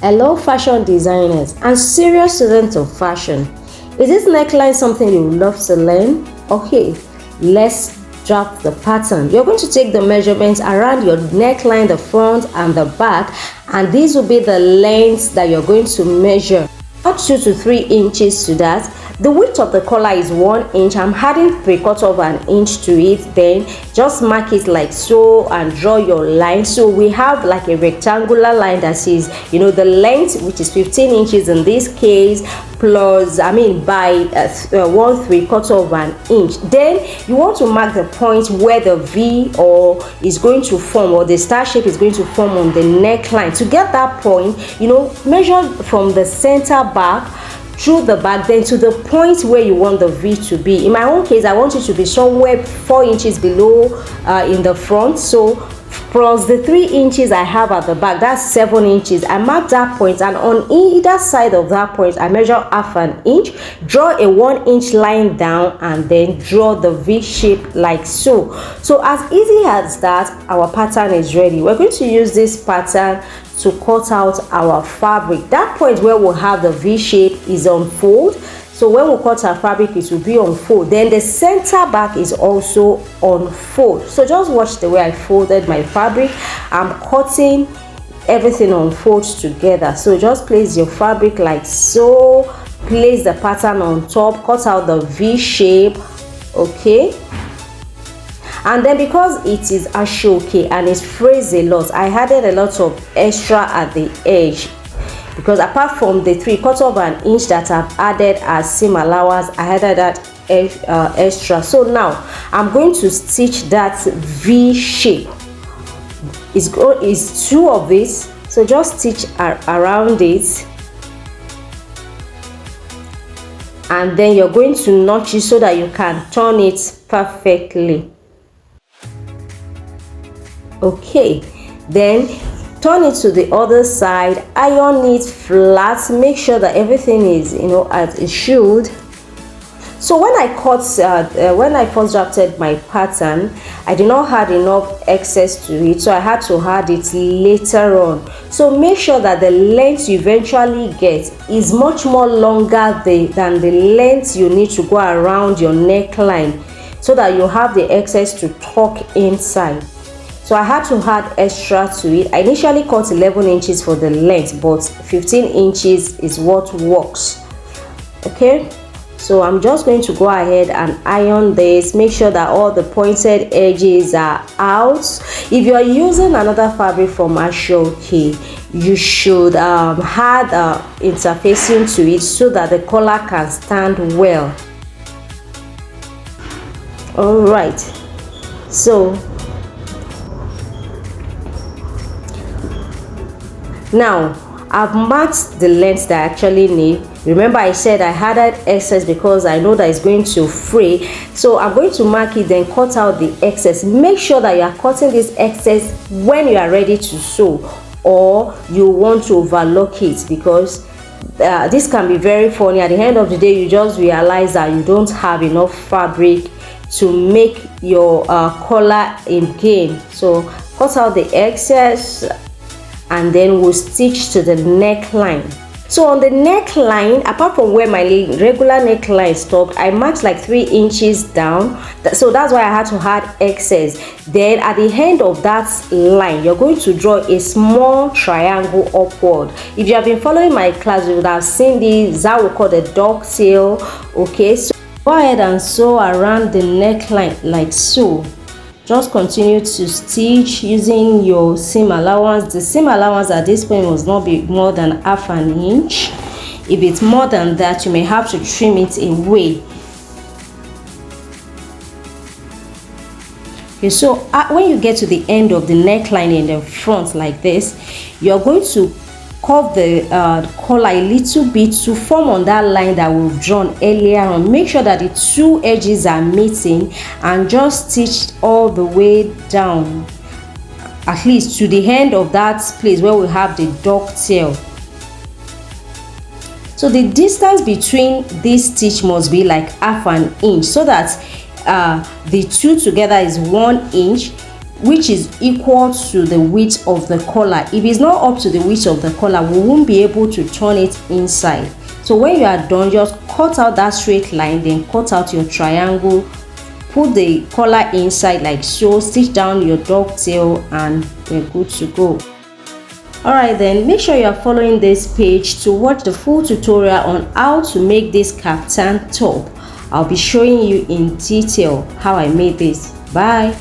Hello fashion designers and serious students of fashion. Is this neckline something you would love to learn? Okay, let's draft the pattern. You're going to take the measurements around your neckline, the front and the back, and these will be the lengths that you're going to measure. Add 2 to 3 inches to that. The width of the collar is 1 inch. I'm adding 3/4 of an inch to it. Then just mark it like so and draw your line. So we have like a rectangular line that is, the length, which is 15 inches in this case, plus by 1/3 of an inch. Then you want to mark the point where the V is going to form, or the star shape is going to form on the neckline. To get that point, measure from the center back through the back, then to the point where you want the V to be. In my own case, I want it to be somewhere 4 inches below in the front. So plus the 3 inches I have at the back, that's 7 inches. I mark that point, and on either side of that point I measure half an inch, draw a 1 inch line down, and then draw the V shape like so. So as easy as that, our pattern is ready. We're going to use this pattern to cut out our fabric. That point where we'll have the V shape is on fold. So when we cut our fabric, it will be on fold. Then the center back is also on fold. So just watch the way I folded my fabric. I'm cutting everything on folds together. So just place your fabric like so, place the pattern on top, cut out the V shape. Okay, and then because it is Aso-Oke and it's phrased a lot, I added a lot of extra at the edge, because apart from the 3/4 of an inch that I've added as seam allowance, I added that extra. So now I'm going to stitch that V shape. It's 2 of these, so just stitch around it, and then you're going to notch it so that you can turn it perfectly. Okay, then turn it to the other side, iron it flat, make sure that everything is as it should. So when I first drafted my pattern, I did not have enough excess to it, so I had to add it later on. So make sure that the length you eventually get is much more longer than the length you need to go around your neckline, so that you have the excess to tuck inside. So I had to add extra to it. I initially cut 11 inches for the length, but 15 inches is what works. Okay, so I'm just going to go ahead and iron this. Make sure that all the pointed edges are out. If you are using another fabric from Aso-Oke, you should add interfacing to it so that the collar can stand well. All right, so now I've marked the length that I actually need. Remember I said I added excess because I know that it's going to fray. So I'm going to mark it, then cut out the excess. Make sure that you are cutting this excess when you are ready to sew, or you want to overlock it, because this can be very funny. At the end of the day, you just realize that you don't have enough fabric to make your collar again. So cut out the excess, and then we'll stitch to the neckline. So on the neckline, apart from where my regular neckline stopped, I marked like 3 inches down. So that's why I had to add excess. Then at the end of that line, you're going to draw a small triangle upward. If you have been following my class, you would have seen this, that we call the dovetail. Okay, so go ahead and sew around the neckline like so. Just continue to stitch using your seam allowance. The seam allowance at this point must not be more than half an inch. If it's more than that, you may have to trim it away. Okay, so when you get to the end of the neckline in the front like this, you're going to curve the collar a little bit to form on that line that we've drawn earlier on. Make sure that the 2 edges are meeting, and just stitch all the way down, at least to the end of that place where we have the dovetail. So the distance between this stitch must be like half an inch, so that the 2 together is 1 inch. which is equal to the width of the collar. If it's not up to the width of the collar, we won't be able to turn it inside. So when you are done, just cut out that straight line, then cut out your triangle, put the collar inside like so, stitch down your dovetail, and we're good to go. Alright then, make sure you are following this page to watch the full tutorial on how to make this kaftan top. I'll be showing you in detail how I made this. Bye.